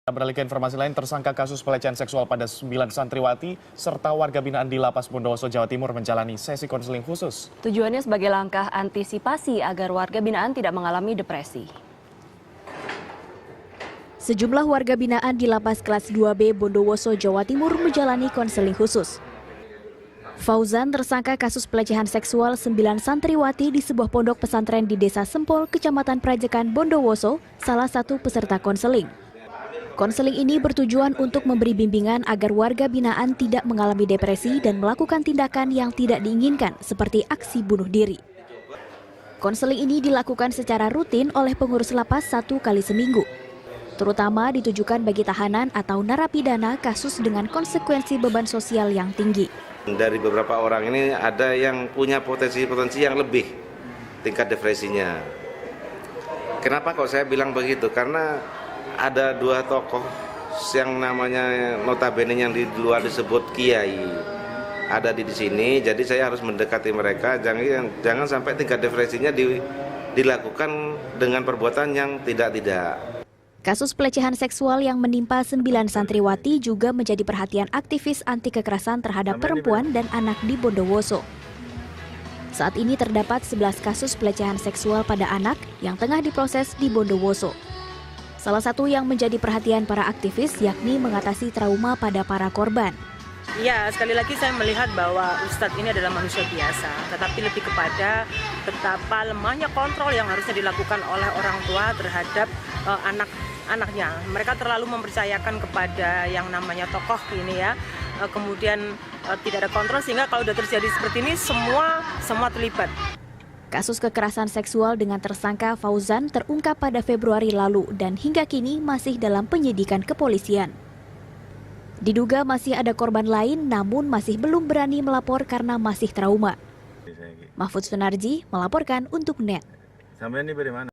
Beralih ke informasi lain, tersangka kasus pelecehan seksual pada 9 santriwati serta warga binaan di Lapas Bondowoso, Jawa Timur menjalani sesi konseling khusus. Tujuannya sebagai langkah antisipasi agar warga binaan tidak mengalami depresi. Sejumlah warga binaan di Lapas Kelas 2B Bondowoso, Jawa Timur menjalani konseling khusus. Fauzan tersangka kasus pelecehan seksual 9 santriwati di sebuah pondok pesantren di Desa Sempol, Kecamatan Prajekan, Bondowoso, salah satu peserta konseling. Konseling ini bertujuan untuk memberi bimbingan agar warga binaan tidak mengalami depresi dan melakukan tindakan yang tidak diinginkan seperti aksi bunuh diri. Konseling ini dilakukan secara rutin oleh pengurus lapas 1 kali seminggu, terutama ditujukan bagi tahanan atau narapidana kasus dengan konsekuensi beban sosial yang tinggi. Dari beberapa orang ini ada yang punya potensi-potensi yang lebih tingkat depresinya. Kenapa kok saya bilang begitu? Karena ada 2 tokoh yang namanya notabene yang di luar disebut kiai ada di sini, jadi saya harus mendekati mereka, jangan sampai tingkat depresinya dilakukan dengan perbuatan yang tidak. Kasus pelecehan seksual yang menimpa 9 santriwati juga menjadi perhatian aktivis anti kekerasan terhadap perempuan dan anak di Bondowoso. Saat ini terdapat 11 kasus pelecehan seksual pada anak yang tengah diproses di Bondowoso. Salah satu yang menjadi perhatian para aktivis yakni mengatasi trauma pada para korban. Ya, sekali lagi saya melihat bahwa Ustadz ini adalah manusia biasa, tetapi lebih kepada betapa lemahnya kontrol yang harusnya dilakukan oleh orang tua terhadap anak-anaknya. Mereka terlalu mempercayakan kepada yang namanya tokoh ini ya, kemudian tidak ada kontrol sehingga kalau sudah terjadi seperti ini semua terlibat. Kasus kekerasan seksual dengan tersangka Fauzan terungkap pada Februari lalu dan hingga kini masih dalam penyidikan kepolisian. Diduga masih ada korban lain namun masih belum berani melapor karena masih trauma. Mahfud Sunarji melaporkan untuk NET. Sampai ini bagaimana?